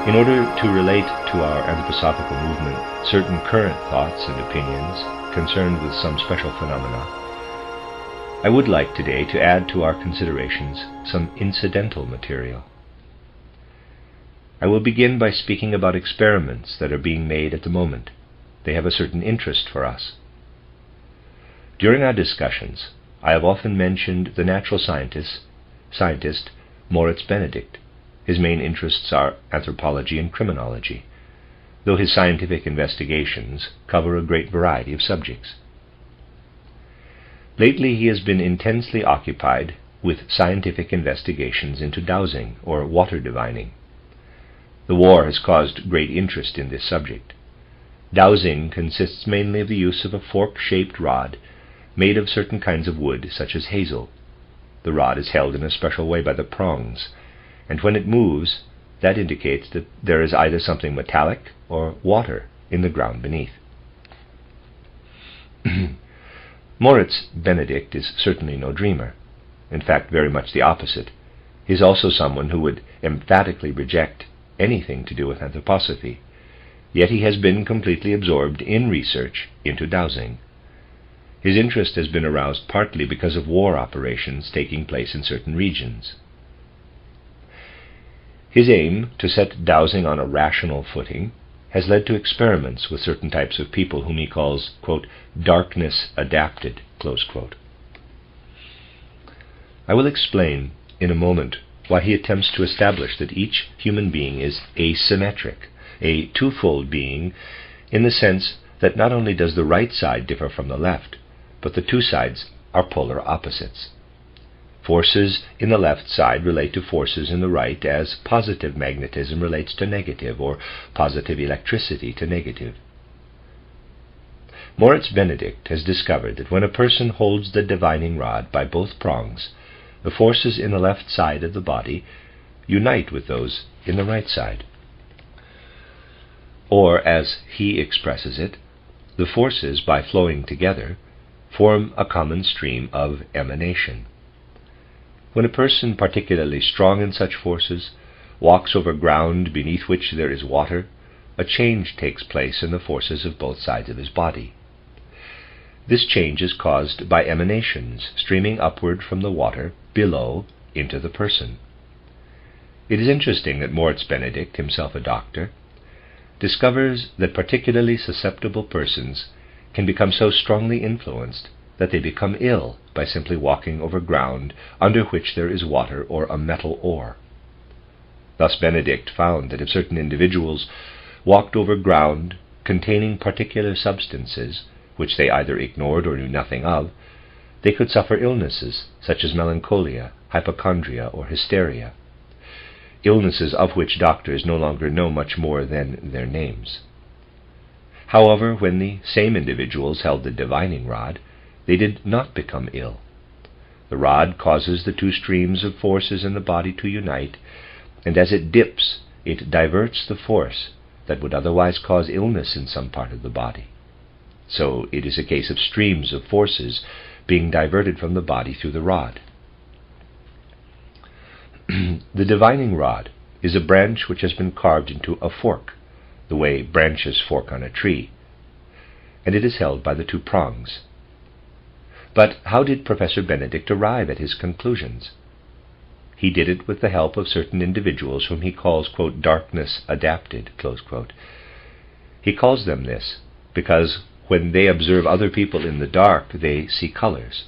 In order to relate to our anthroposophical movement certain current thoughts and opinions concerned with some special phenomena, I would like today to add to our considerations some incidental material. I will begin by speaking about experiments that are being made at the moment. They have a certain interest for us. During our discussions, I have often mentioned the natural scientist Moritz Benedict. His main interests are anthropology and criminology, though his scientific investigations cover a great variety of subjects. Lately he has been intensely occupied with scientific investigations into dowsing, or water divining. The war has caused great interest in this subject. Dowsing consists mainly of the use of a fork-shaped rod made of certain kinds of wood, such as hazel. The rod is held in a special way by the prongs, and when it moves, that indicates that there is either something metallic or water in the ground beneath. Moritz Benedict is certainly no dreamer. In fact, very much the opposite. He is also someone who would emphatically reject anything to do with anthroposophy, yet he has been completely absorbed in research into dowsing. His interest has been aroused partly because of war operations taking place in certain regions. His aim to set dowsing on a rational footing has led to experiments with certain types of people whom he calls, quote, darkness adapted, close quote. I will explain in a moment why he attempts to establish that each human being is asymmetric, a twofold being, in the sense that not only does the right side differ from the left, but the two sides are polar opposites. Forces in the left side relate to forces in the right, as positive magnetism relates to negative, or positive electricity to negative. Moritz Benedict has discovered that when a person holds the divining rod by both prongs, the forces in the left side of the body unite with those in the right side. Or, as he expresses it, the forces, by flowing together, form a common stream of emanation. When a person particularly strong in such forces walks over ground beneath which there is water, a change takes place in the forces of both sides of his body. This change is caused by emanations streaming upward from the water below into the person. It is interesting that Moritz Benedict, himself a doctor, discovers that particularly susceptible persons can become so strongly influenced that they become ill by simply walking over ground under which there is water or a metal ore. Thus Benedict found that if certain individuals walked over ground containing particular substances which they either ignored or knew nothing of, they could suffer illnesses such as melancholia, hypochondria, or hysteria, illnesses of which doctors no longer know much more than their names. However, when the same individuals held the divining rod, they did not become ill. The rod causes the two streams of forces in the body to unite, and as it dips, it diverts the force that would otherwise cause illness in some part of the body. So it is a case of streams of forces being diverted from the body through the rod. The divining rod is a branch which has been carved into a fork, the way branches fork on a tree, and it is held by the two prongs. But how did Professor Benedict arrive at his conclusions? He did it with the help of certain individuals whom he calls, quote, darkness adapted, close quote. He calls them this because when they observe other people in the dark, they see colors.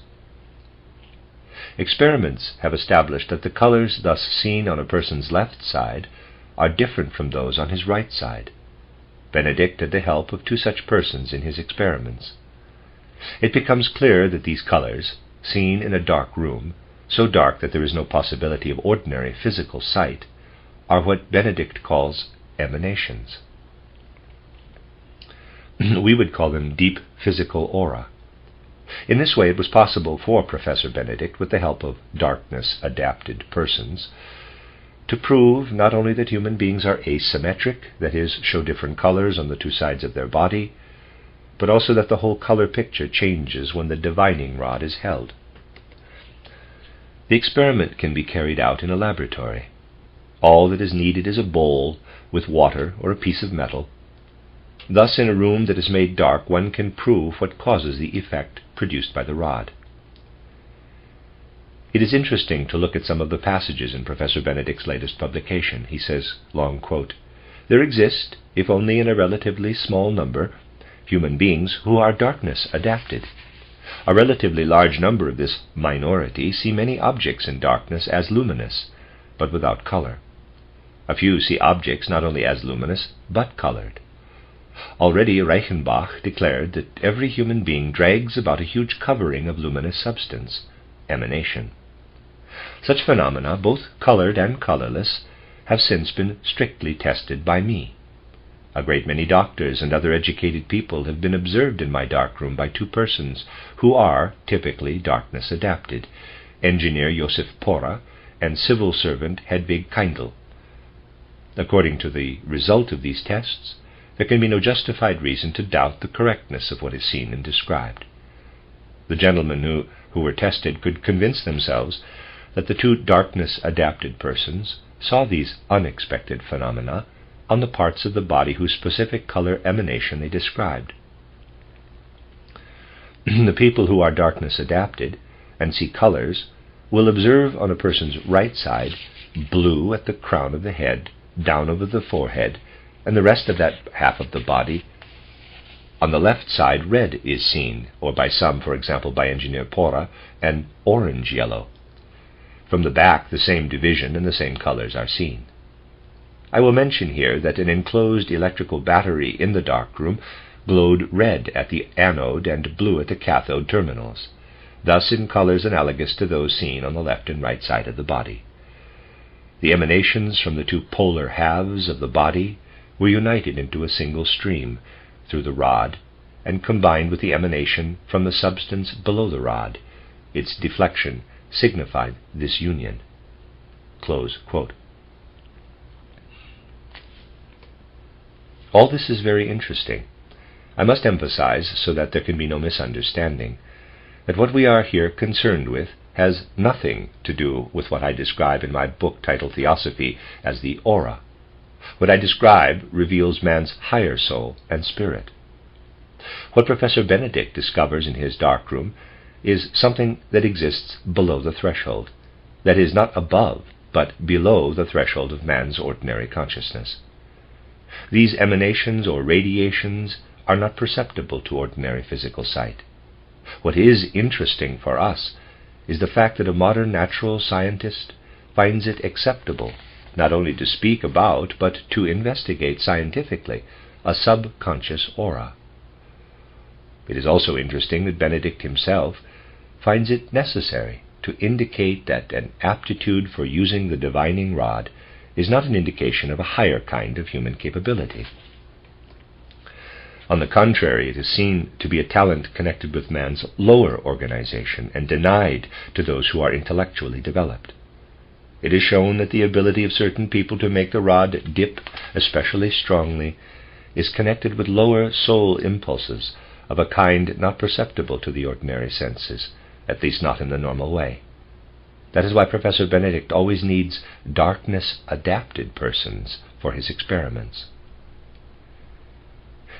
Experiments have established that the colors thus seen on a person's left side are different from those on his right side. Benedict had the help of two such persons in his experiments. It becomes clear that these colors, seen in a dark room, so dark that there is no possibility of ordinary physical sight, are what Benedict calls emanations. We would call them deep physical aura. In this way it was possible for Professor Benedict, with the help of darkness-adapted persons, to prove not only that human beings are asymmetric, that is, show different colors on the two sides of their body, but also that the whole color picture changes when the divining rod is held. The experiment can be carried out in a laboratory. All that is needed is a bowl with water or a piece of metal. Thus, in a room that is made dark, one can prove what causes the effect produced by the rod. It is interesting to look at some of the passages in Professor Benedict's latest publication. He says, long quote, "There exist, if only in a relatively small number, human beings who are darkness adapted. A relatively large number of this minority see many objects in darkness as luminous, but without color. A few see objects not only as luminous, but colored. Already Reichenbach declared that every human being drags about a huge covering of luminous substance, emanation. Such phenomena, both colored and colorless, have since been strictly tested by me. A great many doctors and other educated people have been observed in my darkroom by two persons who are typically darkness adapted, engineer Josef Pora and civil servant Hedwig Keindl. According to the result of these tests, there can be no justified reason to doubt the correctness of what is seen and described. The gentlemen who were tested could convince themselves that the two darkness-adapted persons saw these unexpected phenomena on the parts of the body whose specific color emanation they described. The people who are darkness-adapted and see colors will observe on a person's right side blue at the crown of the head, down over the forehead, and the rest of that half of the body. On the left side, red is seen, or by some, for example by engineer Pora, an orange-yellow. From the back, the same division and the same colors are seen. I will mention here that an enclosed electrical battery in the darkroom glowed red at the anode and blue at the cathode terminals, thus in colors analogous to those seen on the left and right side of the body. The emanations from the two polar halves of the body were united into a single stream through the rod and combined with the emanation from the substance below the rod. Its deflection signified this union." Close quote. All this is very interesting. I must emphasize, so that there can be no misunderstanding, that what we are here concerned with has nothing to do with what I describe in my book titled Theosophy as the aura. What I describe reveals man's higher soul and spirit. What Professor Benedict discovers in his darkroom is something that exists below the threshold, that is, not above, but below the threshold of man's ordinary consciousness. These emanations or radiations are not perceptible to ordinary physical sight. What is interesting for us is the fact that a modern natural scientist finds it acceptable not only to speak about, but to investigate scientifically a subconscious aura. It is also interesting that Benedict himself finds it necessary to indicate that an aptitude for using the divining rod is not an indication of a higher kind of human capability. On the contrary, it is seen to be a talent connected with man's lower organization and denied to those who are intellectually developed. It is shown that the ability of certain people to make the rod dip especially strongly is connected with lower soul impulses of a kind not perceptible to the ordinary senses, at least not in the normal way. That is why Professor Benedict always needs darkness-adapted persons for his experiments.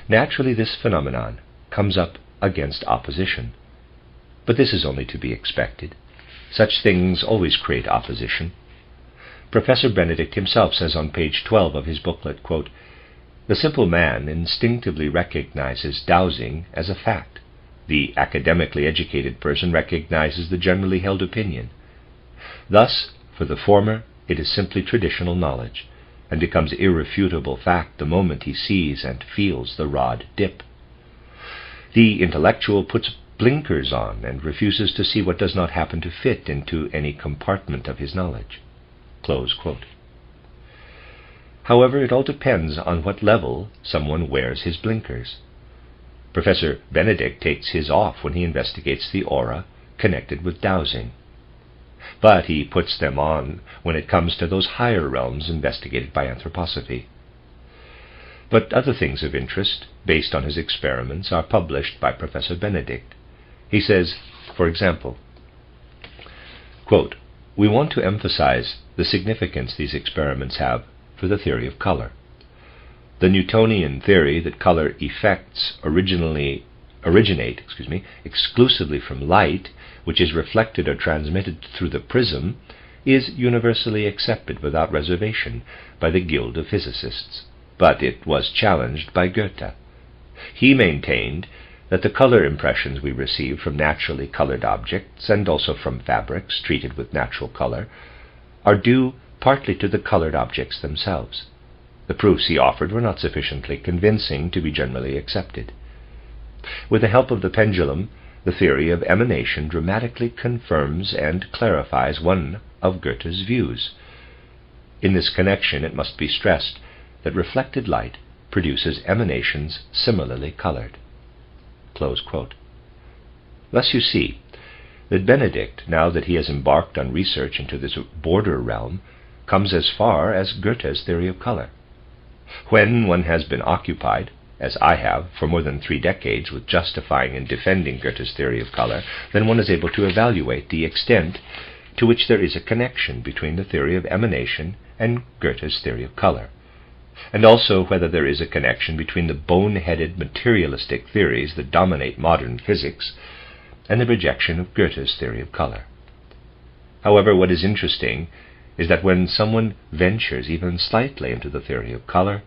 Naturally, this phenomenon comes up against opposition, but this is only to be expected. Such things always create opposition. Professor Benedict himself says on page 12 of his booklet, quote, "The simple man instinctively recognizes dowsing as a fact. The academically educated person recognizes the generally held opinion. Thus, for the former, it is simply traditional knowledge, and becomes irrefutable fact the moment he sees and feels the rod dip. The intellectual puts blinkers on and refuses to see what does not happen to fit into any compartment of his knowledge." Close quote. However, it all depends on what level someone wears his blinkers. Professor Benedict takes his off when he investigates the aura connected with dowsing, but he puts them on when it comes to those higher realms investigated by anthroposophy. But other things of interest, based on his experiments, are published by Professor Benedict. He says, for example, quote, we want to emphasize the significance these experiments have for the theory of color. The Newtonian theory that color effects originate exclusively from light, which is reflected or transmitted through the prism, is universally accepted without reservation by the Guild of Physicists, but it was challenged by Goethe. He maintained that the color impressions we receive from naturally colored objects, and also from fabrics treated with natural color, are due partly to the colored objects themselves. The proofs he offered were not sufficiently convincing to be generally accepted. With the help of the pendulum, the theory of emanation dramatically confirms and clarifies one of Goethe's views. In this connection, it must be stressed that reflected light produces emanations similarly colored. Close quote. Thus you see that Benedict, now that he has embarked on research into this border realm, comes as far as Goethe's theory of color. When one has been occupied, as I have, for more than 3 decades with justifying and defending Goethe's theory of color, then one is able to evaluate the extent to which there is a connection between the theory of emanation and Goethe's theory of color, and also whether there is a connection between the bone-headed materialistic theories that dominate modern physics and the rejection of Goethe's theory of color. However, what is interesting is that when someone ventures even slightly into the theory of color,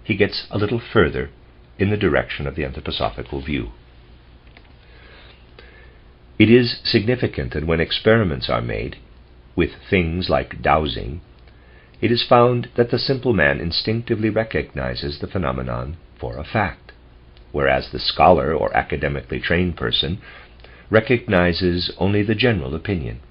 he gets a little further in the direction of the anthroposophical view. It is significant that when experiments are made with things like dowsing, it is found that the simple man instinctively recognizes the phenomenon for a fact, whereas the scholar or academically trained person recognizes only the general opinion.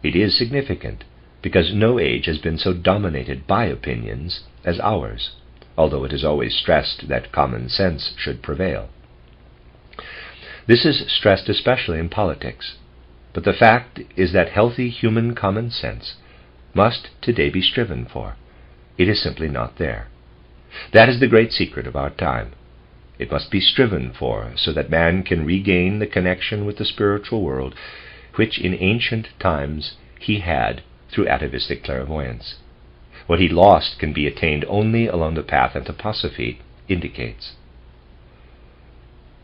It is significant because no age has been so dominated by opinions as ours, although it is always stressed that common sense should prevail. This is stressed especially in politics, but the fact is that healthy human common sense must today be striven for. It is simply not there. That is the great secret of our time. It must be striven for so that man can regain the connection with the spiritual world which in ancient times he had through atavistic clairvoyance. What he lost can be attained only along the path anthroposophy indicates.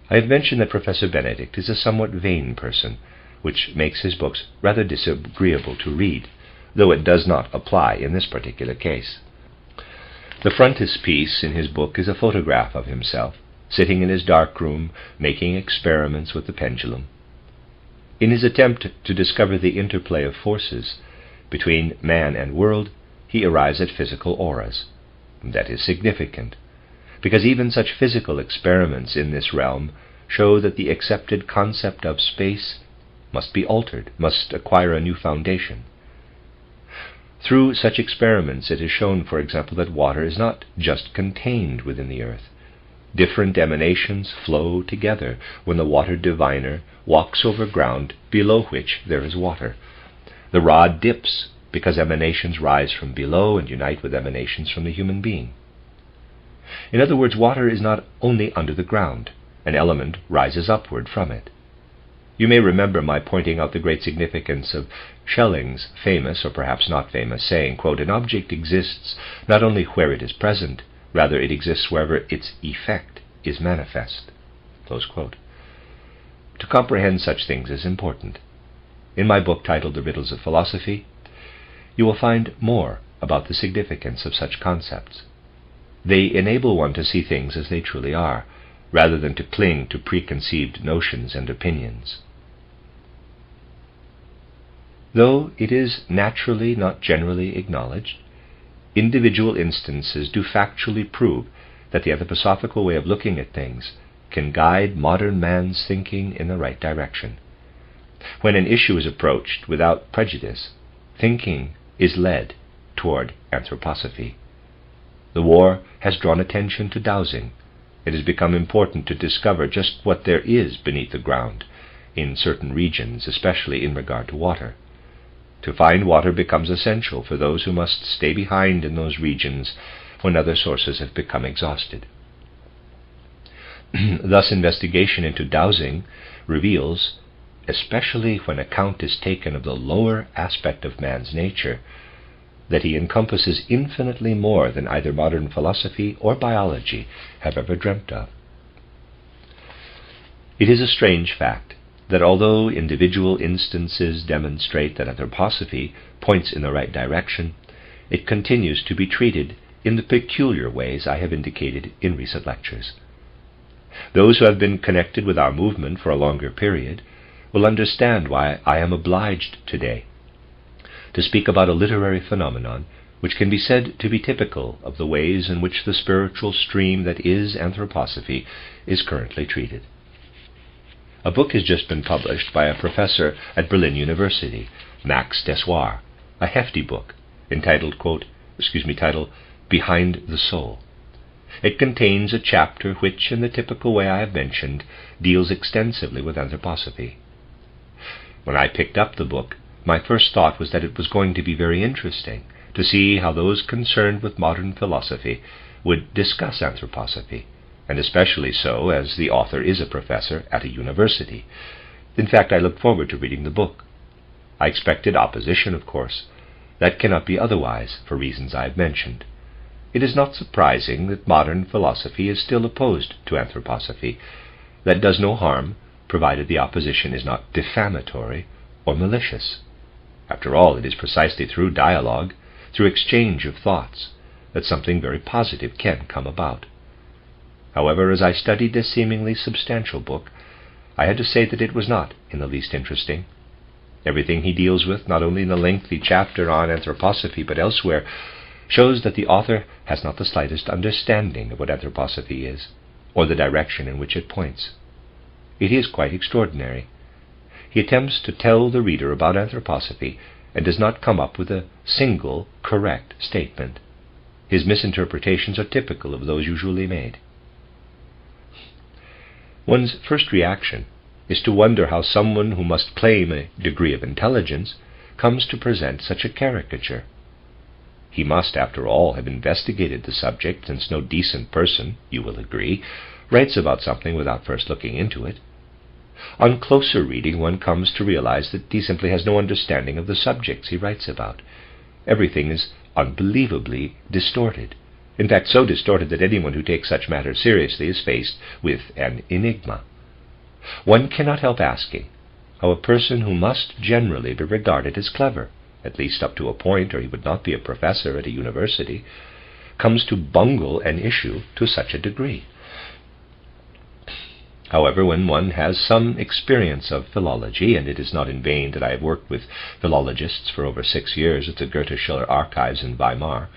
I have mentioned that Professor Benedict is a somewhat vain person, which makes his books rather disagreeable to read, though it does not apply in this particular case. The frontispiece in his book is a photograph of himself, sitting in his dark room, making experiments with the pendulum. In his attempt to discover the interplay of forces between man and world, he arrives at physical auras. That is significant, because even such physical experiments in this realm show that the accepted concept of space must be altered, must acquire a new foundation. Through such experiments it is shown, for example, that water is not just contained within the earth. Different emanations flow together when the water diviner walks over ground below which there is water. The rod dips because emanations rise from below and unite with emanations from the human being. In other words, water is not only under the ground. An element rises upward from it. You may remember my pointing out the great significance of Schelling's famous, or perhaps not famous, saying, quote, "An object exists not only where it is present, rather it exists wherever its effect is manifest." Close quote. To comprehend such things is important. In my book titled The Riddles of Philosophy, you will find more about the significance of such concepts. They enable one to see things as they truly are, rather than to cling to preconceived notions and opinions. Though it is naturally not generally acknowledged, individual instances do factually prove that the anthroposophical way of looking at things can guide modern man's thinking in the right direction. When an issue is approached without prejudice, thinking is led toward anthroposophy. The war has drawn attention to dowsing. It has become important to discover just what there is beneath the ground in certain regions, especially in regard to water. To find water becomes essential for those who must stay behind in those regions when other sources have become exhausted. Thus, investigation into dowsing reveals especially when account is taken of the lower aspect of man's nature, that he encompasses infinitely more than either modern philosophy or biology have ever dreamt of. It is a strange fact that although individual instances demonstrate that anthroposophy points in the right direction, it continues to be treated in the peculiar ways I have indicated in recent lectures. Those who have been connected with our movement for a longer period will understand why I am obliged today to speak about a literary phenomenon which can be said to be typical of the ways in which the spiritual stream that is anthroposophy is currently treated. A book has just been published by a professor at Berlin University, Max Dessoir, a hefty book entitled, titled Behind the Soul. It contains a chapter which, in the typical way I have mentioned, deals extensively with anthroposophy. When I picked up the book, my first thought was that it was going to be very interesting to see how those concerned with modern philosophy would discuss anthroposophy, and especially so as the author is a professor at a university. In fact, I looked forward to reading the book. I expected opposition, of course. That cannot be otherwise, for reasons I have mentioned. It is not surprising that modern philosophy is still opposed to anthroposophy. That does no harm, provided the opposition is not defamatory or malicious. After all, it is precisely through dialogue, through exchange of thoughts, that something very positive can come about. However, as I studied this seemingly substantial book, I had to say that it was not in the least interesting. Everything he deals with, not only in the lengthy chapter on anthroposophy but elsewhere, shows that the author has not the slightest understanding of what anthroposophy is, or the direction in which it points. It is quite extraordinary. He attempts to tell the reader about anthroposophy and does not come up with a single correct statement. His misinterpretations are typical of those usually made. One's first reaction is to wonder how someone who must claim a degree of intelligence comes to present such a caricature. He must, after all, have investigated the subject, since no decent person, you will agree, writes about something without first looking into it. On closer reading, one comes to realize that he simply has no understanding of the subjects he writes about. Everything is unbelievably distorted. In fact, so distorted that anyone who takes such matters seriously is faced with an enigma. One cannot help asking how a person who must generally be regarded as clever, at least up to a point, or he would not be a professor at a university, comes to bungle an issue to such a degree. However, when one has some experience of philology, and it is not in vain that I have worked with philologists for over 6 years at the Goethe-Schiller Archives in Weimar,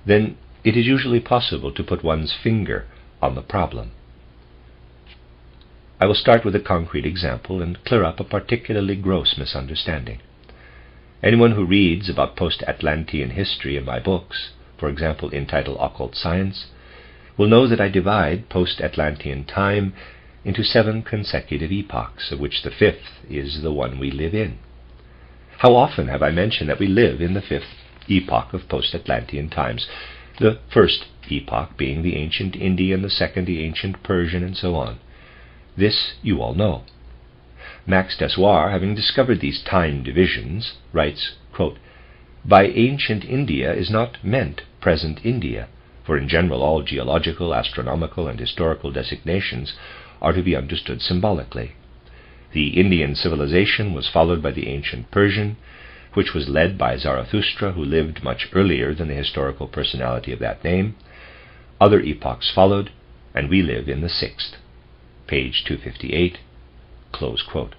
then it is usually possible to put one's finger on the problem. I will start with a concrete example and clear up a particularly gross misunderstanding. Anyone who reads about post-Atlantean history in my books, for example entitled Occult Science, will know that I divide post-Atlantean time into 7 consecutive epochs, of which the 5th is the one we live in. How often have I mentioned that we live in the 5th epoch of post-Atlantean times, the first epoch being the ancient Indian, the second the ancient Persian, and so on. This you all know. Max Dessoir, having discovered these time divisions, writes, quote, "By ancient India is not meant present India, for in general all geological, astronomical, and historical designations are to be understood symbolically. The Indian civilization was followed by the ancient Persian, which was led by Zarathustra, who lived much earlier than the historical personality of that name. Other epochs followed, and we live in the 6th. Page 258, close quote.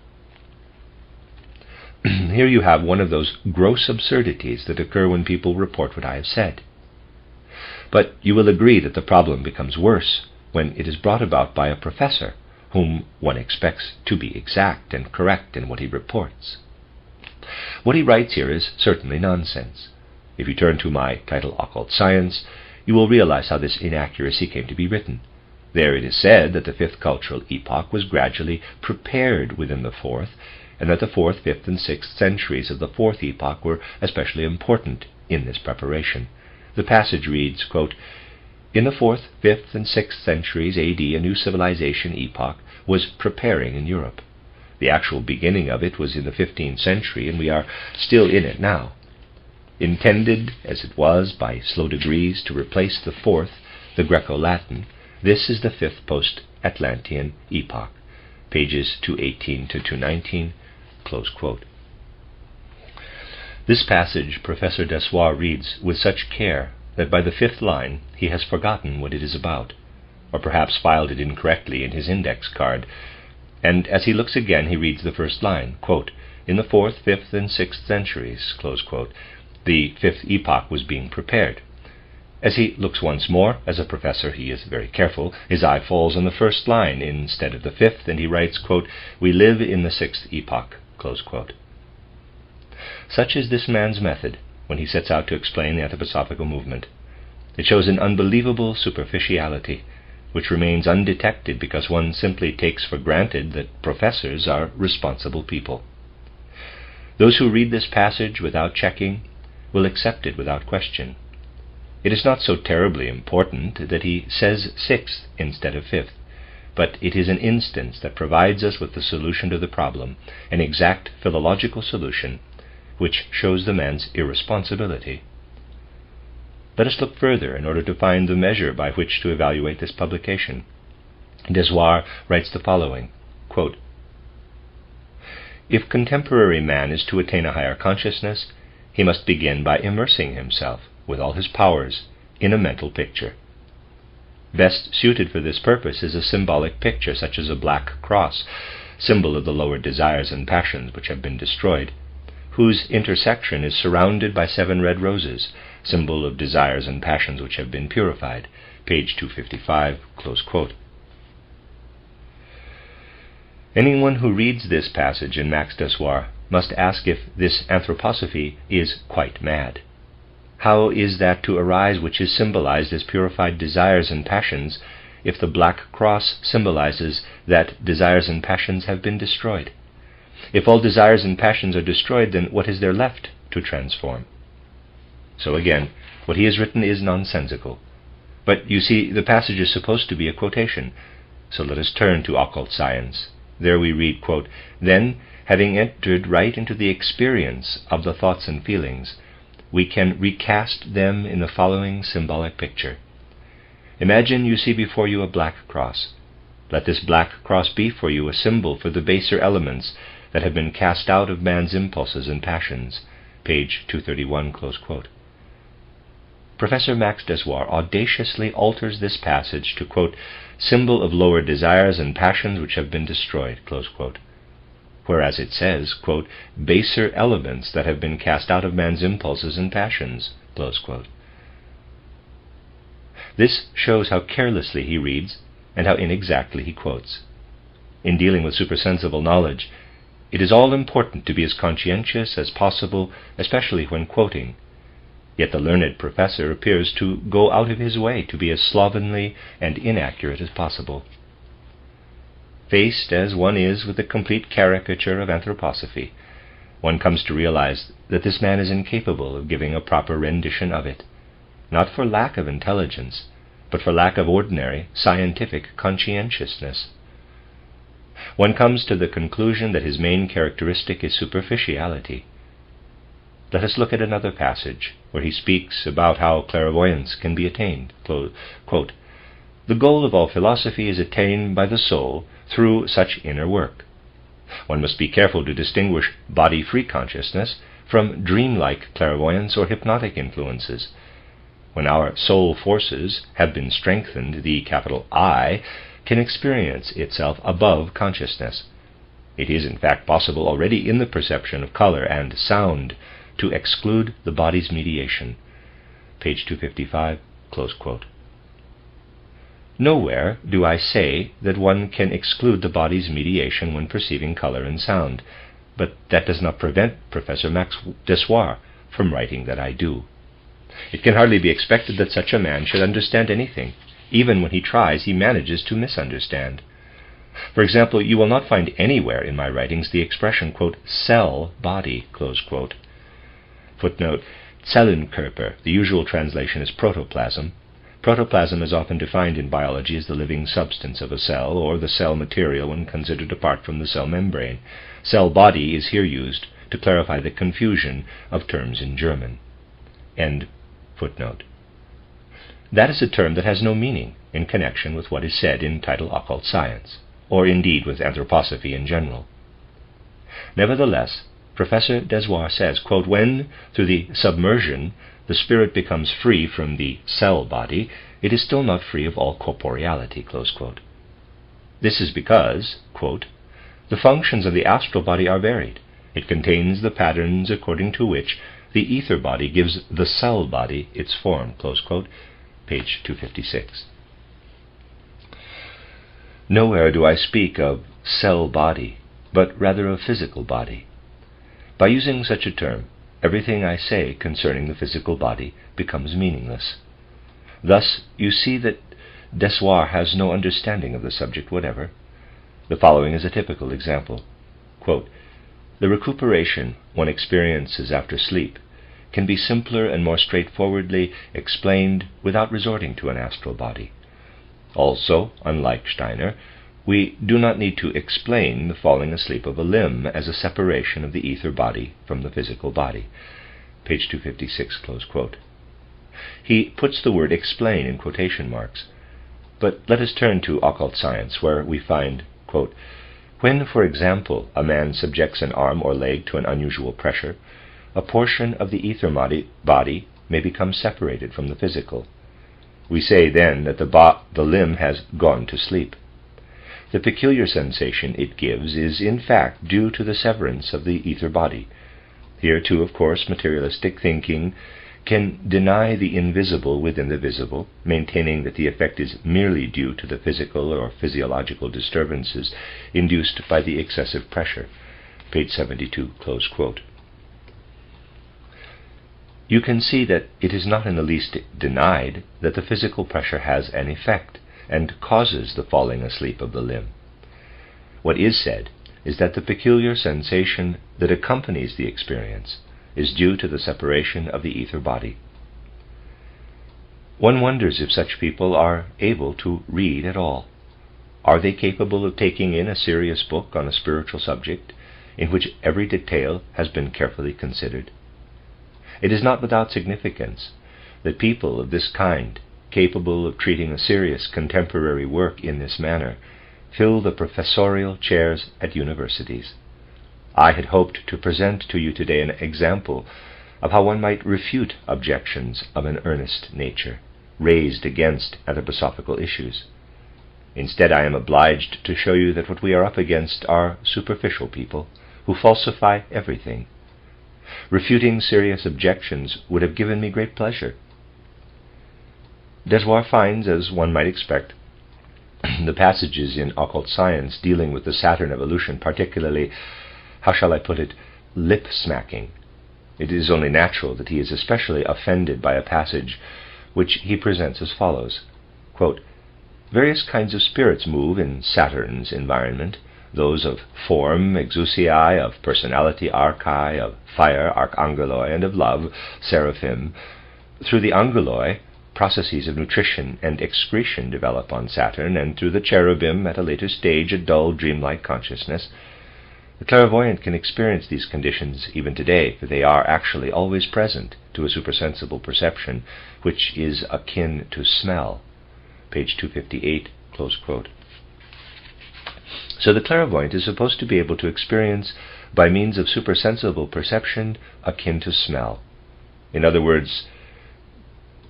Here you have one of those gross absurdities that occur when people report what I have said. But you will agree that the problem becomes worse when it is brought about by a professor whom one expects to be exact and correct in what he reports. What he writes here is certainly nonsense. If you turn to my title Occult Science, you will realize how this inaccuracy came to be written. There it is said that the 5th cultural epoch was gradually prepared within the 4th, and that the 4th, 5th, and 6th centuries of the 4th epoch were especially important in this preparation. The passage reads, quote, "In the 4th, 5th, and 6th centuries AD, a new civilization epoch was preparing in Europe. The actual beginning of it was in the 15th century, and we are still in it now. Intended, as it was, by slow degrees to replace the fourth, the Greco-Latin, this is the fifth post-Atlantean epoch, pages 218 to 219, close quote. This passage Professor Dessoir reads with such care that by the fifth line he has forgotten what it is about, or perhaps filed it incorrectly in his index card, and as he looks again he reads the first line, quote, in the 4th, 5th, and 6th centuries, close quote, the fifth epoch was being prepared. As he looks once more, as a professor he is very careful, his eye falls on the first line instead of the fifth, and he writes, quote, we live in the 6th epoch, close quote. Such is this man's method when he sets out to explain the anthroposophical movement. It shows an unbelievable superficiality, which remains undetected because one simply takes for granted that professors are responsible people. Those who read this passage without checking will accept it without question. It is not so terribly important that he says 6th instead of 5th, but it is an instance that provides us with the solution to the problem, an exact philological solution, which shows the man's irresponsibility. Let us look further in order to find the measure by which to evaluate this publication. Dessoir writes the following, quote, if contemporary man is to attain a higher consciousness, he must begin by immersing himself, with all his powers, in a mental picture. Best suited for this purpose is a symbolic picture such as a black cross, symbol of the lower desires and passions which have been destroyed, whose intersection is surrounded by 7 red roses, symbol of desires and passions which have been purified, page 255, close quote. Anyone who reads this passage in Max Dessoir must ask if this anthroposophy is quite mad. How is that to arise which is symbolized as purified desires and passions if the black cross symbolizes that desires and passions have been destroyed? If all desires and passions are destroyed, then what is there left to transform? So again, what he has written is nonsensical. But you see, the passage is supposed to be a quotation, so let us turn to occult science. There we read, quote, then, having entered right into the experience of the thoughts and feelings, we can recast them in the following symbolic picture. Imagine you see before you a black cross. Let this black cross be for you a symbol for the baser elements that have been cast out of man's impulses and passions. Page 231, close quote. Professor Max Dessoir audaciously alters this passage to, quote, symbol of lower desires and passions which have been destroyed, close quote. Whereas it says, quote, baser elements that have been cast out of man's impulses and passions, close quote. This shows how carelessly he reads and how inexactly he quotes. In dealing with supersensible knowledge, it is all important to be as conscientious as possible, especially when quoting. Yet the learned professor appears to go out of his way to be as slovenly and inaccurate as possible. Faced as one is with the complete caricature of anthroposophy, one comes to realize that this man is incapable of giving a proper rendition of it, not for lack of intelligence, but for lack of ordinary scientific conscientiousness. One comes to the conclusion that his main characteristic is superficiality. Let us look at another passage where he speaks about how clairvoyance can be attained. Quote, the goal of all philosophy is attained by the soul through such inner work. One must be careful to distinguish body-free consciousness from dreamlike clairvoyance or hypnotic influences. When our soul forces have been strengthened, the capital I can experience itself above consciousness. It is in fact possible already in the perception of color and sound to exclude the body's mediation. Page 255, close quote. Nowhere do I say that one can exclude the body's mediation when perceiving color and sound, but that does not prevent Professor Max Dessoir from writing that I do. It can hardly be expected that such a man should understand anything. Even when he tries, he manages to misunderstand. For example, you will not find anywhere in my writings the expression, quote, cell body, close quote. Footnote, Zellenkörper, the usual translation is protoplasm, Protoplasm is often defined in biology as the living substance of a cell, or the cell material when considered apart from the cell membrane. Cell body is here used to clarify the confusion of terms in German. End footnote. That is a term that has no meaning in connection with what is said in title Occult Science, or indeed with anthroposophy in general. Nevertheless, Professor Dessoir says, quote, when, through the submersion, the spirit becomes free from the cell body, it is still not free of all corporeality, close quote. This is because, quote, the functions of the astral body are varied. It contains the patterns according to which the ether body gives the cell body its form, close quote, page 256. Nowhere do I speak of cell body, but rather of physical body. By using such a term, everything I say concerning the physical body becomes meaningless. Thus, you see that Dessoir has no understanding of the subject whatever. The following is a typical example. Quote, the recuperation one experiences after sleep can be simpler and more straightforwardly explained without resorting to an astral body. Also, unlike Steiner, we do not need to explain the falling asleep of a limb as a separation of the ether body from the physical body. Page 256, close quote. He puts the word explain in quotation marks. But let us turn to occult science, where we find, quote, when, for example, a man subjects an arm or leg to an unusual pressure, a portion of the ether body may become separated from the physical. We say then that the limb has gone to sleep. The peculiar sensation it gives is, in fact, due to the severance of the ether body. Here, too, of course, materialistic thinking can deny the invisible within the visible, maintaining that the effect is merely due to the physical or physiological disturbances induced by the excessive pressure. Page 72, close quote. You can see that it is not in the least denied that the physical pressure has an effect and causes the falling asleep of the limb. What is said is that the peculiar sensation that accompanies the experience is due to the separation of the ether body. One wonders if such people are able to read at all. Are they capable of taking in a serious book on a spiritual subject in which every detail has been carefully considered? It is not without significance that people of this kind, capable of treating a serious contemporary work in this manner, fill the professorial chairs at universities. I had hoped to present to you today an example of how one might refute objections of an earnest nature, raised against anthroposophical issues. Instead, I am obliged to show you that what we are up against are superficial people who falsify everything. Refuting serious objections would have given me great pleasure. Dessoir finds, as one might expect, the passages in occult science dealing with the Saturn evolution particularly, how shall I put it, lip-smacking. It is only natural that he is especially offended by a passage which he presents as follows. Quote, various kinds of spirits move in Saturn's environment, those of form, exousiae, of personality, archai, of fire, archangeloi, and of love, seraphim. Through the angeloi, processes of nutrition and excretion develop on Saturn, and through the cherubim, at a later stage, a dull, dreamlike consciousness. The clairvoyant can experience these conditions even today, for they are actually always present to a supersensible perception, which is akin to smell. Page 258, close quote. So the clairvoyant is supposed to be able to experience, by means of supersensible perception, akin to smell. In other words,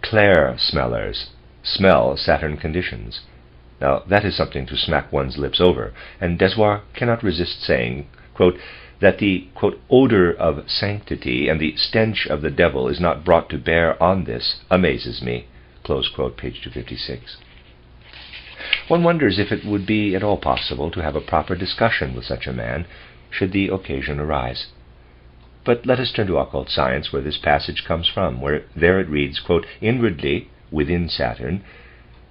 clair smellers smell Saturn conditions. Now, that is something to smack one's lips over, and Dessoir cannot resist saying, quote, that the, quote, odor of sanctity and the stench of the devil is not brought to bear on this amazes me, close quote, page 256. One wonders if it would be at all possible to have a proper discussion with such a man, should the occasion arise. But let us turn to occult science, where this passage comes from, where there it reads, quote, inwardly, within Saturn,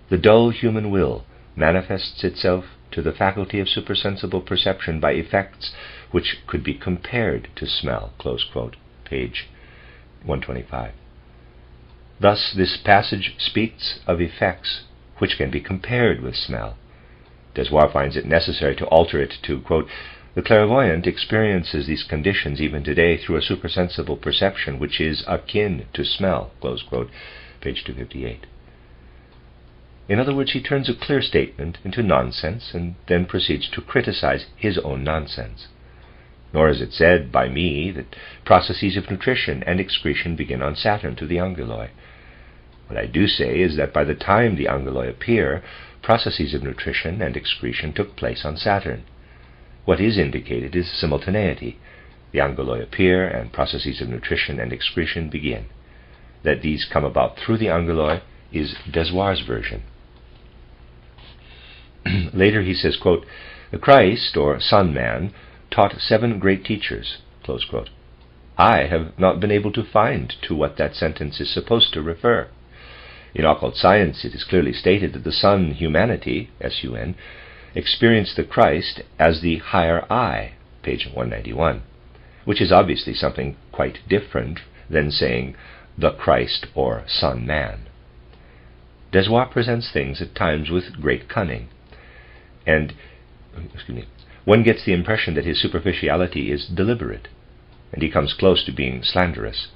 the dull human will manifests itself to the faculty of supersensible perception by effects which could be compared to smell, close quote, page 125. Thus this passage speaks of effects which can be compared with smell. Dessoir finds it necessary to alter it to, quote, "The clairvoyant experiences these conditions even today through a supersensible perception which is akin to smell," close quote, page 258. In other words, he turns a clear statement into nonsense and then proceeds to criticize his own nonsense. Nor is it said by me that processes of nutrition and excretion begin on Saturn through the anguloi. What I do say is that by the time the anguloi appear, processes of nutrition and excretion took place on Saturn. What is indicated is simultaneity. The anguloi appear and processes of nutrition and excretion begin. That these come about through the anguloi is Dessoir's version. Later he says, quote, "The Christ, or Sun Man, taught 7 great teachers," close quote. I have not been able to find to what that sentence is supposed to refer. In occult science it is clearly stated that the Sun, humanity, S-U-N, experienced the Christ as the higher I, page 191, which is obviously something quite different than saying the Christ or Sun Man. Dessoir presents things at times with great cunning, and one gets the impression that his superficiality is deliberate, and he comes close to being slanderous.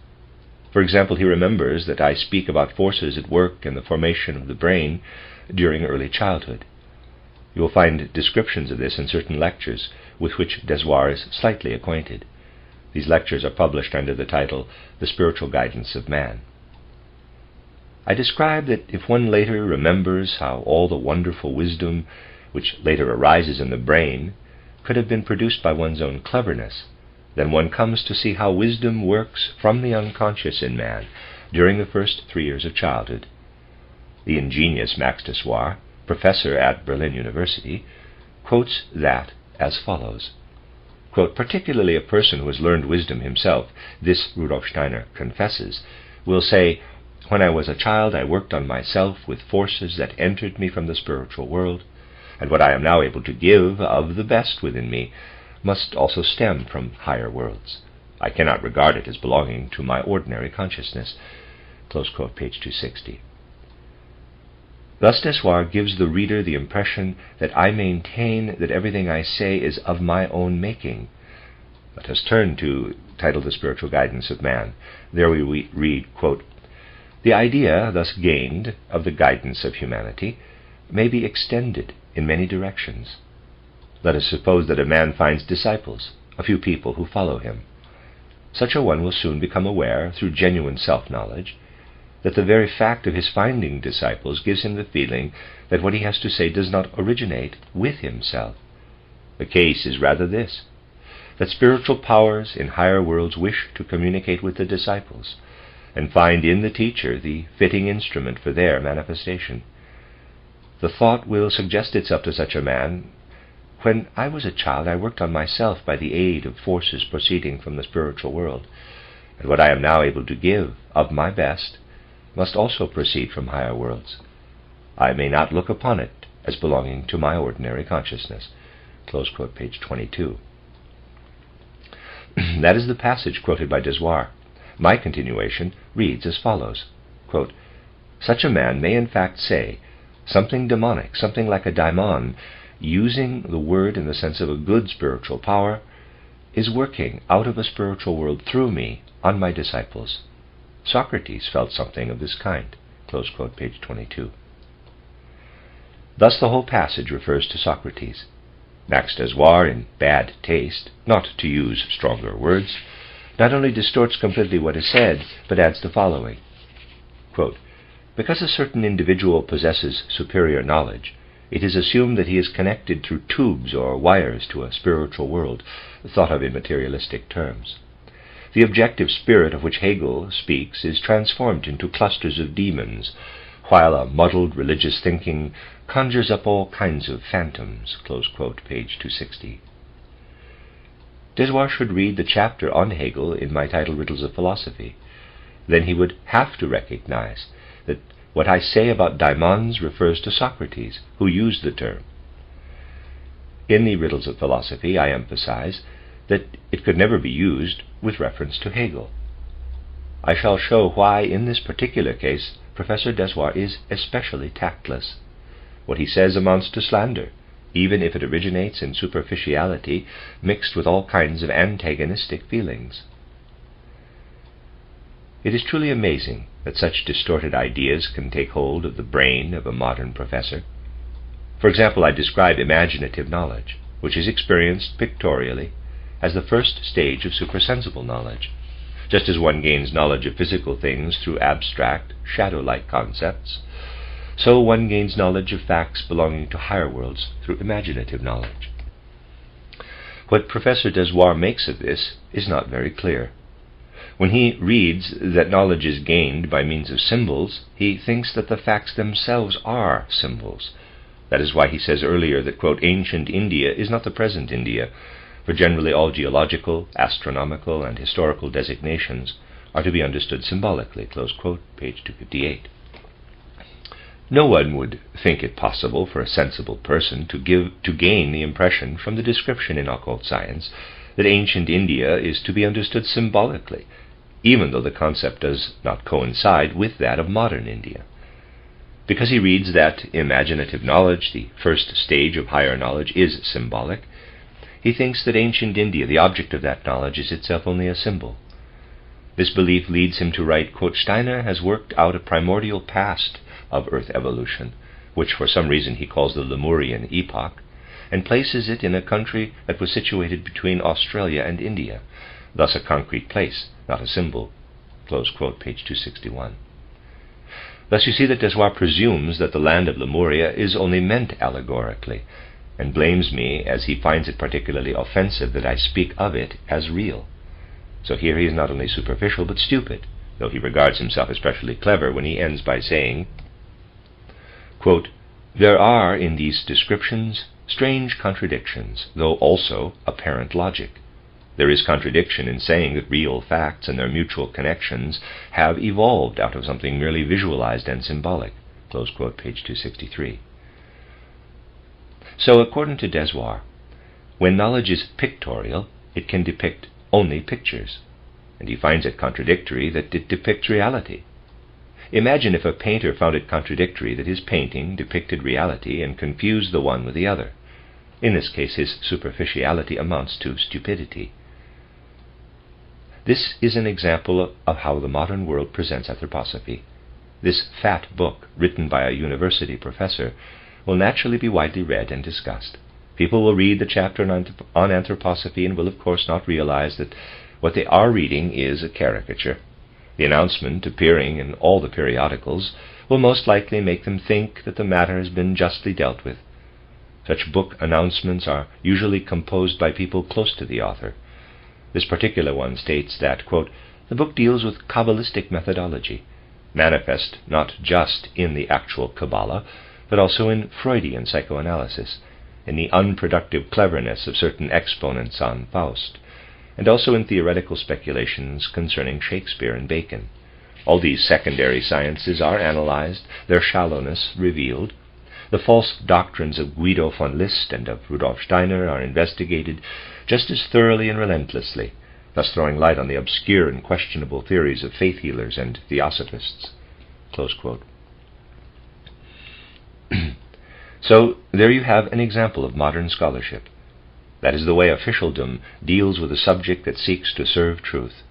For example, he remembers that I speak about forces at work in the formation of the brain during early childhood. You will find descriptions of this in certain lectures with which Dessoir is slightly acquainted. These lectures are published under the title The Spiritual Guidance of Man. I describe that if one later remembers how all the wonderful wisdom which later arises in the brain could have been produced by one's own cleverness, then one comes to see how wisdom works from the unconscious in man during the first 3 years of childhood. The ingenious Max Dessoir, professor at Berlin University, quotes that as follows. Quote, "Particularly a person who has learned wisdom himself," this Rudolf Steiner confesses, "will say, 'When I was a child I worked on myself with forces that entered me from the spiritual world, and what I am now able to give of the best within me must also stem from higher worlds. I cannot regard it as belonging to my ordinary consciousness.'" Close quote, page 260. Thus Dessoir gives the reader the impression that I maintain that everything I say is of my own making. Let us turn to title The Spiritual Guidance of Man. There we read, quote, "The idea thus gained of the guidance of humanity may be extended in many directions. Let us suppose that a man finds disciples, a few people who follow him. Such a one will soon become aware, through genuine self-knowledge, that the very fact of his finding disciples gives him the feeling that what he has to say does not originate with himself. The case is rather this, that spiritual powers in higher worlds wish to communicate with the disciples, and find in the teacher the fitting instrument for their manifestation. The thought will suggest itself to such a man, 'When I was a child I worked on myself by the aid of forces proceeding from the spiritual world, and what I am now able to give of my best must also proceed from higher worlds. I may not look upon it as belonging to my ordinary consciousness.'" Close quote, page 22. That is the passage quoted by Dessoir. My continuation reads as follows, quote, "Such a man may in fact say something demonic, something like a daimon, using the word in the sense of a good spiritual power, is working out of a spiritual world through me on my disciples. Socrates felt something of this kind." Close quote, page 22. Thus the whole passage refers to Socrates. Max Dessoir, in bad taste, not to use stronger words, not only distorts completely what is said, but adds the following, quote, "Because a certain individual possesses superior knowledge, it is assumed that he is connected through tubes or wires to a spiritual world, thought of in materialistic terms. The objective spirit of which Hegel speaks is transformed into clusters of demons, while a muddled religious thinking conjures up all kinds of phantoms." Close quote, page 260. Dessoir should read the chapter on Hegel in my title Riddles of Philosophy. Then he would have to recognize that what I say about daimons refers to Socrates, who used the term. In the Riddles of Philosophy I emphasize that it could never be used with reference to Hegel. I shall show why, in this particular case, Professor Dessoir is especially tactless. What he says amounts to slander, even if it originates in superficiality mixed with all kinds of antagonistic feelings. It is truly amazing that such distorted ideas can take hold of the brain of a modern professor. For example, I describe imaginative knowledge, which is experienced pictorially, as the first stage of supersensible knowledge, just as one gains knowledge of physical things through abstract, shadow-like concepts. So one gains knowledge of facts belonging to higher worlds through imaginative knowledge. What Professor Dessoir makes of this is not very clear. When he reads that knowledge is gained by means of symbols, he thinks that the facts themselves are symbols. That is why he says earlier that, quote, ancient India is not the present India, for generally all geological, astronomical, and historical designations are to be understood symbolically, close quote, page 258. No one would think it possible for a sensible person to gain the impression from the description in occult science that ancient India is to be understood symbolically, even though the concept does not coincide with that of modern India. Because he reads that imaginative knowledge, the first stage of higher knowledge, is symbolic, he thinks that ancient India, the object of that knowledge, is itself only a symbol. This belief leads him to write, quote, Steiner has worked out a primordial past of Earth evolution, which for some reason he calls the Lemurian epoch, and places it in a country that was situated between Australia and India, thus a concrete place, not a symbol, close quote, page 261. Thus you see that Dessoir presumes that the land of Lemuria is only meant allegorically, and blames me as he finds it particularly offensive that I speak of it as real. So here he is not only superficial but stupid, though he regards himself especially clever when he ends by saying, quote, there are in these descriptions strange contradictions, though also apparent logic. There is contradiction in saying that real facts and their mutual connections have evolved out of something merely visualized and symbolic, close quote, page 263. So, according to Dessoir, when knowledge is pictorial, it can depict only pictures, and he finds it contradictory that it depicts reality. Imagine if a painter found it contradictory that his painting depicted reality and confused the one with the other. In this case, his superficiality amounts to stupidity. This is an example of how the modern world presents anthroposophy. This fat book, written by a university professor, will naturally be widely read and discussed. People will read the chapter on anthroposophy and will of course not realize that what they are reading is a caricature. The announcement appearing in all the periodicals will most likely make them think that the matter has been justly dealt with. Such book announcements are usually composed by people close to the author. This particular one states that, quote, the book deals with Kabbalistic methodology, manifest not just in the actual Kabbalah, but also in Freudian psychoanalysis, in the unproductive cleverness of certain exponents on Faust, and also in theoretical speculations concerning Shakespeare and Bacon. All these secondary sciences are analyzed, their shallowness revealed. The false doctrines of Guido von List and of Rudolf Steiner are investigated just as thoroughly and relentlessly, thus throwing light on the obscure and questionable theories of faith healers and theosophists. Close quote. So there you have an example of modern scholarship. That is the way officialdom deals with a subject that seeks to serve truth.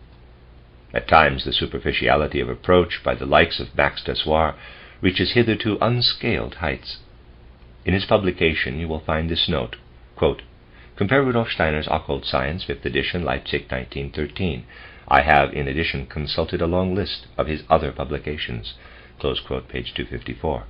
At times the superficiality of approach by the likes of Max Dessoir reaches hitherto unscaled heights. In his publication you will find this note, quote, compare Rudolf Steiner's Occult Science, 5th edition, Leipzig, 1913. I have, in addition, consulted a long list of his other publications, close quote, page 254.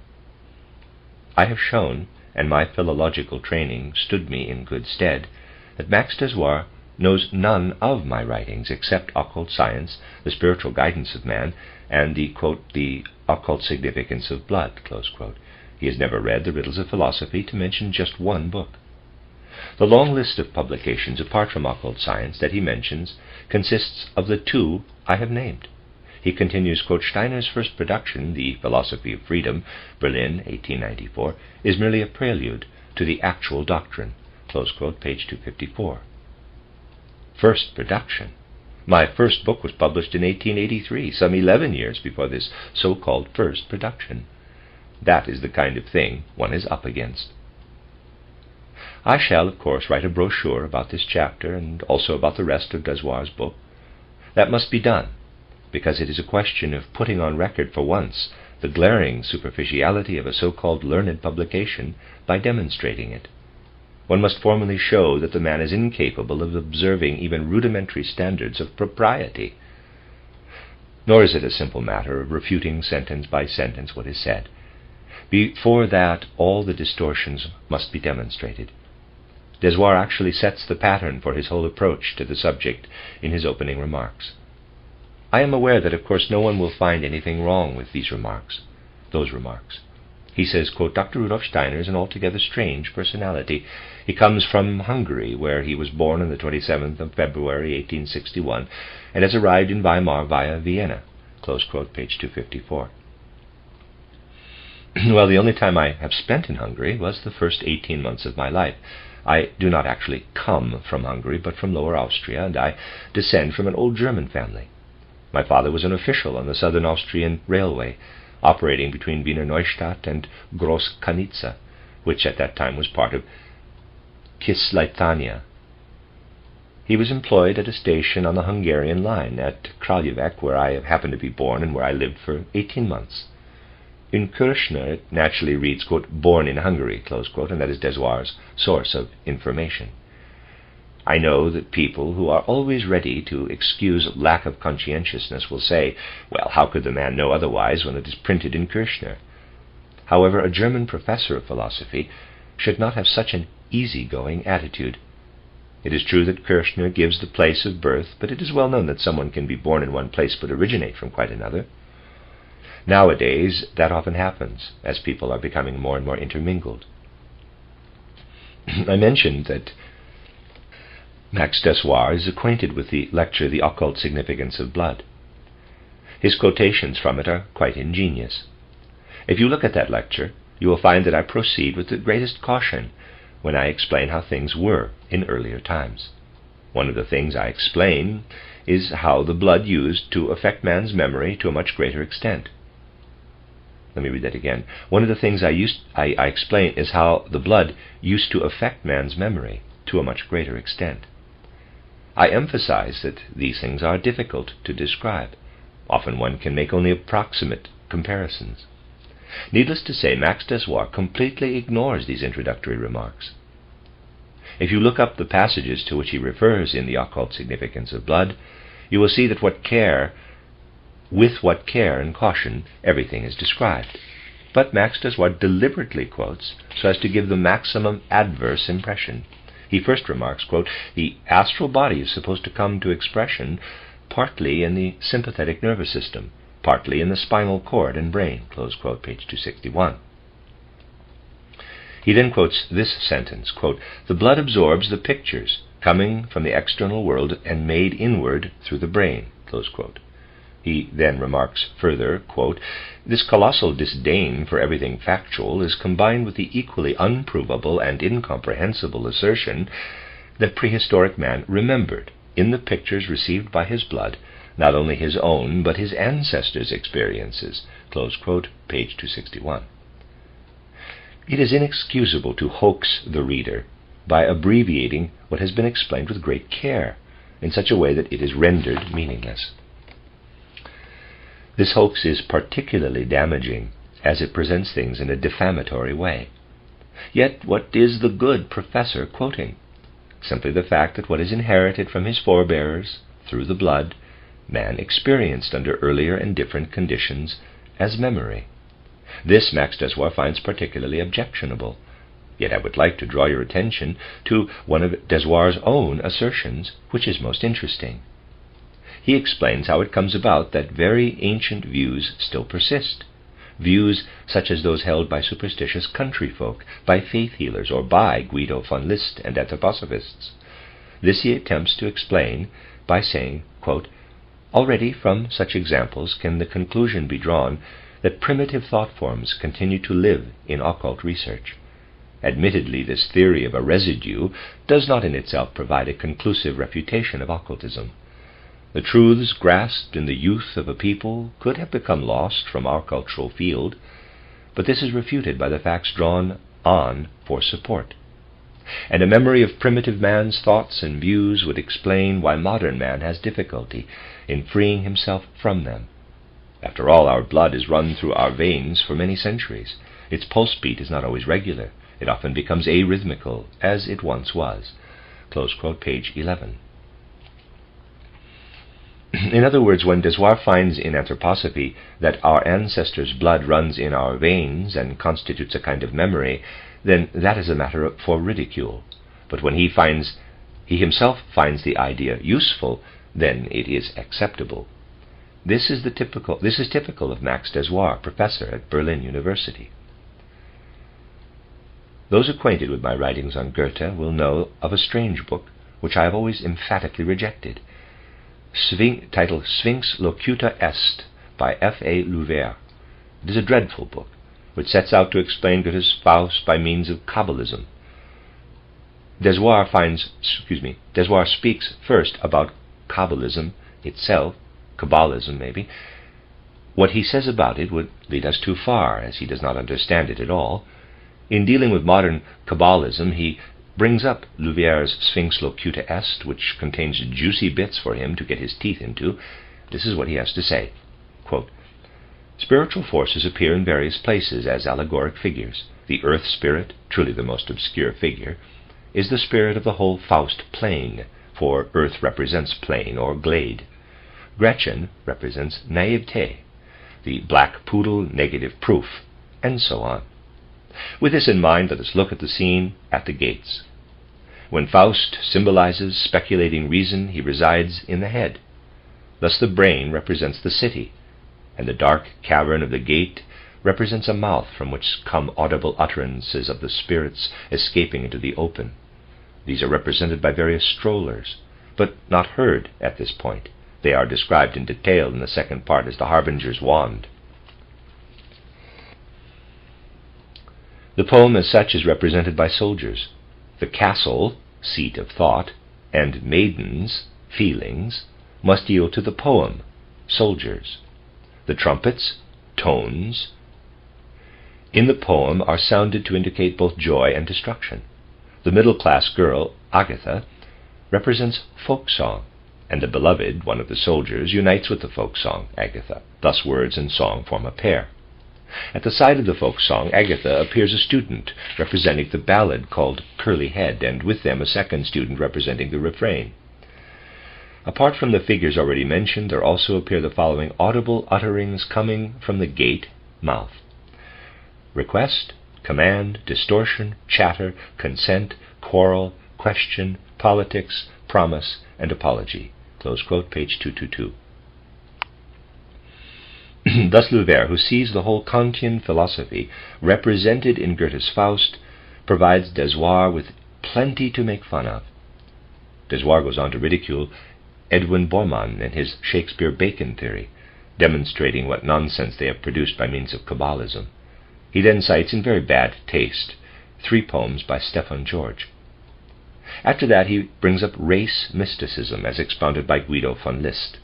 I have shown, and my philological training stood me in good stead, that Max Dessoir knows none of my writings except Occult Science, the Spiritual Guidance of Man, and the, quote, the Occult Significance of Blood, close quote. He has never read the Riddles of Philosophy, to mention just one book. The long list of publications apart from Occult Science that he mentions consists of the two I have named. He continues, quote, Steiner's first production, The Philosophy of Freedom, Berlin, 1894, is merely a prelude to the actual doctrine, close quote, page 254. First production. My first book was published in 1883, some 11 years before this so-called first production. That is the kind of thing one is up against. I shall, of course, write a brochure about this chapter and also about the rest of Desoir's book. That must be done, because it is a question of putting on record for once the glaring superficiality of a so-called learned publication by demonstrating it. One must formally show that the man is incapable of observing even rudimentary standards of propriety. Nor is it a simple matter of refuting sentence by sentence what is said. Before that, all the distortions must be demonstrated. Desoir actually sets the pattern for his whole approach to the subject in his opening remarks. I am aware that, of course, no one will find anything wrong with those remarks. He says, quote, Dr. Rudolf Steiner is an altogether strange personality. He comes from Hungary, where he was born on the 27th of February, 1861, and has arrived in Weimar via Vienna, close quote, page 254. Well, the only time I have spent in Hungary was the first 18 months of my life. I do not actually come from Hungary, but from Lower Austria, and I descend from an old German family. My father was an official on the Southern Austrian Railway, operating between Wiener Neustadt and Groß-Kanitsa, which at that time was part of Kisleitania. He was employed at a station on the Hungarian line at Kraljevec, where I happened to be born and where I lived for 18 months. In Kirchner, it naturally reads, quote, born in Hungary, close quote, and that is Desoir's source of information. I know that people who are always ready to excuse lack of conscientiousness will say, well, how could the man know otherwise when it is printed in Kirchner? However, a German professor of philosophy should not have such an easy-going attitude. It is true that Kirchner gives the place of birth, but it is well known that someone can be born in one place but originate from quite another. Nowadays, that often happens, as people are becoming more and more intermingled. I mentioned that Max Desoir is acquainted with the lecture, The Occult Significance of Blood. His quotations from it are quite ingenious. If you look at that lecture, you will find that I proceed with the greatest caution when I explain how things were in earlier times. One of the things I explain is how the blood used to affect man's memory to a much greater extent. Let me read that again. One of the things I explain is how the blood used to affect man's memory to a much greater extent. I emphasize that these things are difficult to describe. Often one can make only approximate comparisons. Needless to say, Max Desoir completely ignores these introductory remarks. If you look up the passages to which he refers in The Occult Significance of Blood, you will see that with what care and caution everything is described. But Max Desoir deliberately quotes so as to give the maximum adverse impression. He first remarks, quote, the astral body is supposed to come to expression partly in the sympathetic nervous system, partly in the spinal cord and brain, close quote, page 261. He then quotes this sentence, quote, the blood absorbs the pictures coming from the external world and made inward through the brain, close quote. He then remarks further, quote, this colossal disdain for everything factual is combined with the equally unprovable and incomprehensible assertion that prehistoric man remembered, in the pictures received by his blood, not only his own but his ancestors' experiences, close quote, page 261. It is inexcusable to hoax the reader by abbreviating what has been explained with great care, in such a way that it is rendered meaningless. This hoax is particularly damaging, as it presents things in a defamatory way. Yet what is the good professor quoting? Simply the fact that what is inherited from his forebears, through the blood, man experienced under earlier and different conditions as memory. This Max Desoir finds particularly objectionable. Yet I would like to draw your attention to one of Desoir's own assertions, which is most interesting. He explains how it comes about that very ancient views still persist, views such as those held by superstitious country folk, by faith healers, or by Guido von List and anthroposophists. This he attempts to explain by saying, quote, already from such examples can the conclusion be drawn that primitive thought forms continue to live in occult research. Admittedly, this theory of a residue does not in itself provide a conclusive refutation of occultism. The truths grasped in the youth of a people could have become lost from our cultural field, but this is refuted by the facts drawn on for support. And a memory of primitive man's thoughts and views would explain why modern man has difficulty in freeing himself from them. After all, our blood is run through our veins for many centuries. Its pulse beat is not always regular. It often becomes arrhythmical, as it once was. Close quote, page 11. In other words, when Dessoir finds in anthroposophy that our ancestors' blood runs in our veins and constitutes a kind of memory, then that is a matter for ridicule. But when he himself finds the idea useful, then it is acceptable. This is typical of Max Dessoir, professor at Berlin University. Those acquainted with my writings on Goethe will know of a strange book which I have always emphatically rejected, titled Sphinx Locuta Est by F.A. Louver. It is a dreadful book which sets out to explain Goethe's Faust by means of Kabbalism. Dessoir speaks first about Kabbalism itself, Kabbalism maybe. What he says about it would lead us too far, as he does not understand it at all. In dealing with modern Kabbalism, he brings up Louver's Sphinx Locuta Est, which contains juicy bits for him to get his teeth into. This is what he has to say. Quote, spiritual forces appear in various places as allegoric figures. The earth spirit, truly the most obscure figure, is the spirit of the whole Faust plain, for earth represents plain or glade. Gretchen represents naivete, the black poodle negative proof, and so on. With this in mind, let us look at the scene at the gates. When Faust symbolizes speculating reason, he resides in the head. Thus the brain represents the city, and the dark cavern of the gate represents a mouth from which come audible utterances of the spirits escaping into the open. These are represented by various strollers, but not heard at this point. They are described in detail in the second part as the harbinger's wand. The poem as such is represented by soldiers. The castle, seat of thought, and maidens, feelings, must yield to the poem, soldiers. The trumpets, tones, in the poem are sounded to indicate both joy and destruction. The middle-class girl, Agatha, represents folk song, and the beloved, one of the soldiers, unites with the folk song, Agatha. Thus words and song form a pair. At the side of the folk song, Agatha, appears a student representing the ballad called Curly Head, and with them a second student representing the refrain. Apart from the figures already mentioned, there also appear the following audible utterings coming from the gate, mouth. Request, command, distortion, chatter, consent, quarrel, question, politics, promise, and apology. Close quote, page 222. Thus Louver, who sees the whole Kantian philosophy represented in Goethe's Faust, provides Dessoir with plenty to make fun of. Dessoir goes on to ridicule Edwin Bormann and his Shakespeare-Bacon theory, demonstrating what nonsense they have produced by means of Kabbalism. He then cites, in very bad taste, 3 poems by Stefan George. After that he brings up race mysticism as expounded by Guido von List.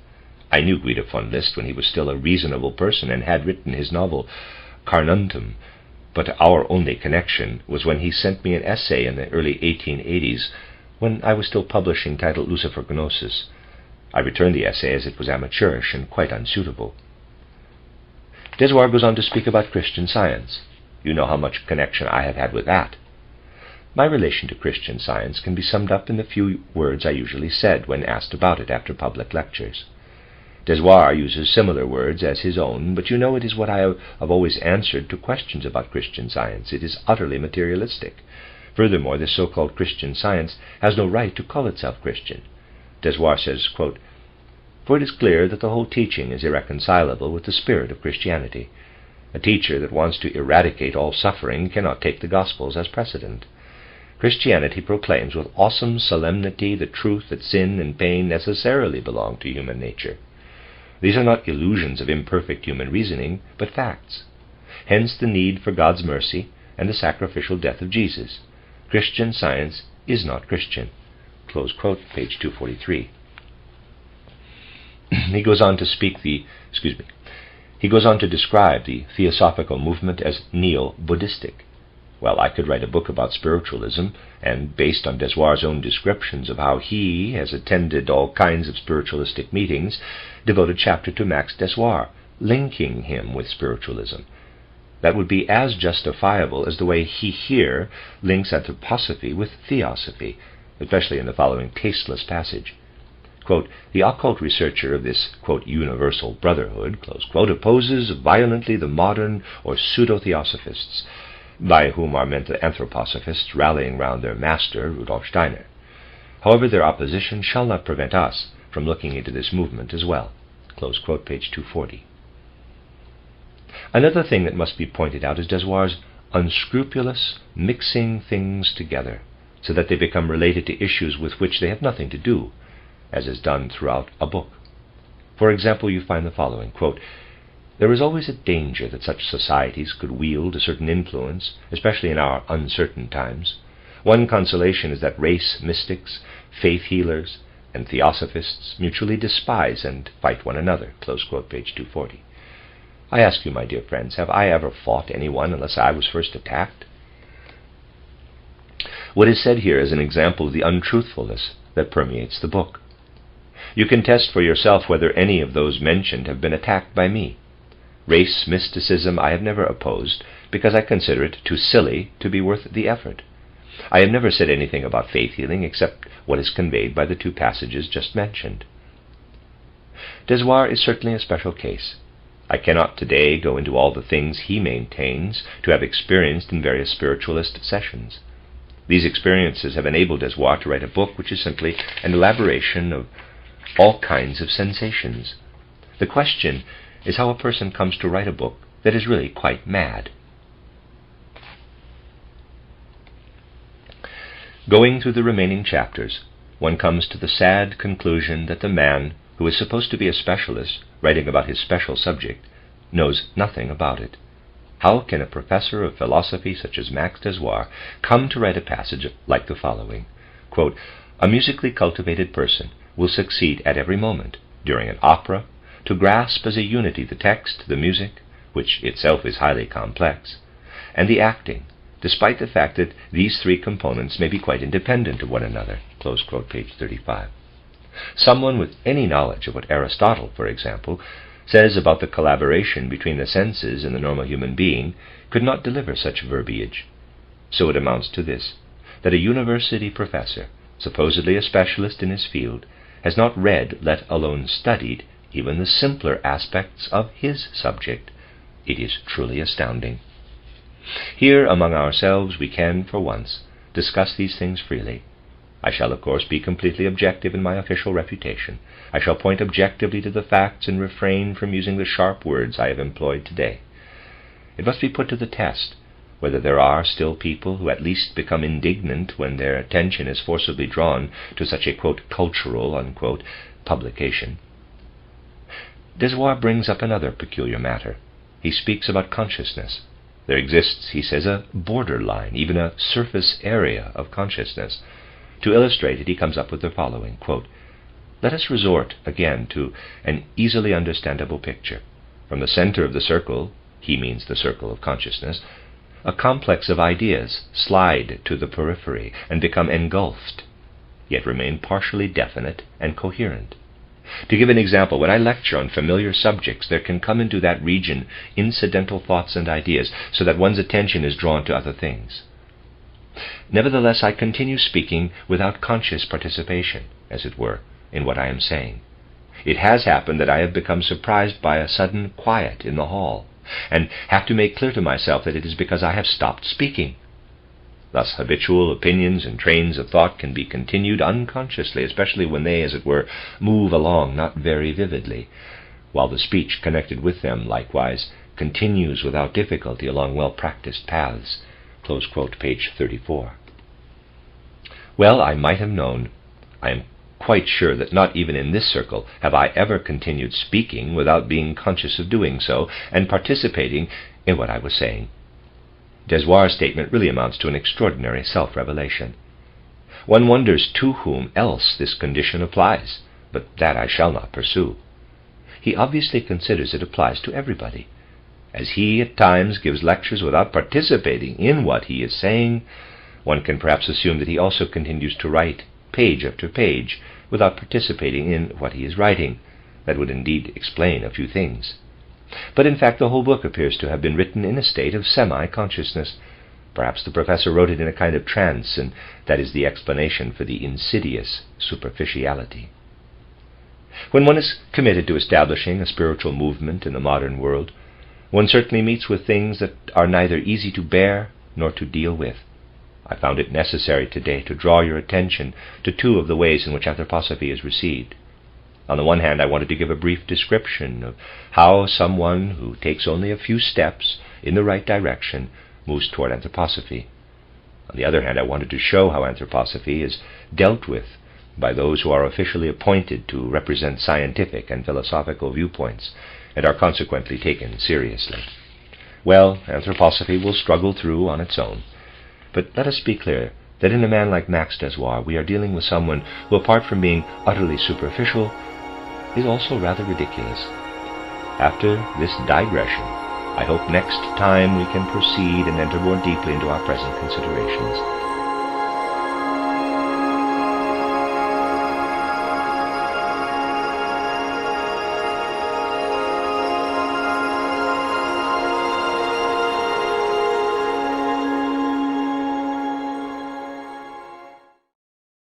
I knew Guido von List when he was still a reasonable person and had written his novel Carnuntum, but our only connection was when he sent me an essay in the early 1880s when I was still publishing, titled Lucifer Gnosis. I returned the essay as it was amateurish and quite unsuitable. Dessoir goes on to speak about Christian Science. You know how much connection I have had with that. My relation to Christian Science can be summed up in the few words I usually said when asked about it after public lectures. Dessoir uses similar words as his own, but you know it is what I have always answered to questions about Christian Science. It is utterly materialistic. Furthermore, this so-called Christian Science has no right to call itself Christian. Dessoir says, quote, for it is clear that the whole teaching is irreconcilable with the spirit of Christianity. A teacher that wants to eradicate all suffering cannot take the Gospels as precedent. Christianity proclaims with awesome solemnity the truth that sin and pain necessarily belong to human nature. These are not illusions of imperfect human reasoning, but facts. Hence the need for God's mercy and the sacrificial death of Jesus. Christian Science is not Christian. Close quote, page 243. He goes on to describe the theosophical movement as neo-Buddhistic. Well, I could write a book about spiritualism, and based on Desoir's own descriptions of how he has attended all kinds of spiritualistic meetings, devote a chapter to Max Desoir, linking him with spiritualism. That would be as justifiable as the way he here links anthroposophy with theosophy, especially in the following tasteless passage. Quote, "The occult researcher of this, quote, universal brotherhood," close quote, opposes violently the modern or pseudo-theosophists, by whom are meant the anthroposophists rallying round their master, Rudolf Steiner. However, their opposition shall not prevent us from looking into this movement as well. Close quote, page 240. Another thing that must be pointed out is Desoir's unscrupulous mixing things together so that they become related to issues with which they have nothing to do, as is done throughout a book. For example, you find the following, quote, "There is always a danger that such societies could wield a certain influence, especially in our uncertain times. One consolation is that race mystics, faith healers, and theosophists mutually despise and fight one another." Close quote, page 240. I ask you, my dear friends, have I ever fought anyone unless I was first attacked? What is said here is an example of the untruthfulness that permeates the book. You can test for yourself whether any of those mentioned have been attacked by me. Race mysticism I have never opposed, because I consider it too silly to be worth the effort. I have never said anything about faith healing except what is conveyed by the two passages just mentioned. Desoir is certainly a special case. I cannot today go into all the things he maintains to have experienced in various spiritualist sessions. These experiences have enabled Desoir to write a book which is simply an elaboration of all kinds of sensations. The question is how a person comes to write a book that is really quite mad. Going through the remaining chapters, one comes to the sad conclusion that the man who is supposed to be a specialist, writing about his special subject, knows nothing about it. How can a professor of philosophy such as Max Desoir come to write a passage like the following? Quote, "A musically cultivated person will succeed at every moment, during an opera, to grasp as a unity the text, the music, which itself is highly complex, and the acting, despite the fact that these three components may be quite independent of one another." Close quote, page 35. Someone with any knowledge of what Aristotle, for example, says about the collaboration between the senses in the normal human being could not deliver such verbiage. So it amounts to this, that a university professor, supposedly a specialist in his field, has not read, let alone studied, even the simpler aspects of his subject. It is truly astounding. Here among ourselves we can, for once, discuss these things freely. I shall, of course, be completely objective in my official refutation. I shall point objectively to the facts and refrain from using the sharp words I have employed today. It must be put to the test whether there are still people who at least become indignant when their attention is forcibly drawn to such a, quote, cultural, unquote, publication. Desoir brings up another peculiar matter. He speaks about consciousness. There exists, he says, a borderline, even a surface area of consciousness. To illustrate it, he comes up with the following, quote, "Let us resort again to an easily understandable picture. From the center of the circle," he means the circle of consciousness, "a complex of ideas slide to the periphery and become engulfed, yet remain partially definite and coherent. To give an example, when I lecture on familiar subjects, there can come into that region incidental thoughts and ideas, so that one's attention is drawn to other things. Nevertheless, I continue speaking without conscious participation, as it were, in what I am saying. It has happened that I have become surprised by a sudden quiet in the hall, and have to make clear to myself that it is because I have stopped speaking. Thus habitual opinions and trains of thought can be continued unconsciously, especially when they, as it were, move along not very vividly, while the speech connected with them likewise continues without difficulty along well-practiced paths." Close quote, page 34. Well, I might have known. I am quite sure that not even in this circle have I ever continued speaking without being conscious of doing so and participating in what I was saying. Desoir's statement really amounts to an extraordinary self-revelation. One wonders to whom else this condition applies, but that I shall not pursue. he obviously considers it applies to everybody. As he at times gives lectures without participating in what he is saying, one can perhaps assume that he also continues to write page after page without participating in what he is writing. That would indeed explain a few things. But in fact the whole book appears to have been written in a state of semi-consciousness. Perhaps the professor wrote it in a kind of trance, and that is the explanation for the insidious superficiality. When one is committed to establishing a spiritual movement in the modern world, one certainly meets with things that are neither easy to bear nor to deal with. I found it necessary today to draw your attention to two of the ways in which anthroposophy is received. On the one hand, I wanted to give a brief description of how someone who takes only a few steps in the right direction moves toward anthroposophy. On the other hand, I wanted to show how anthroposophy is dealt with by those who are officially appointed to represent scientific and philosophical viewpoints and are consequently taken seriously. Well, anthroposophy will struggle through on its own. But let us be clear that in a man like Max Dessoir, we are dealing with someone who, apart from being utterly superficial, is also rather ridiculous. After this digression, I hope next time we can proceed and enter more deeply into our present considerations.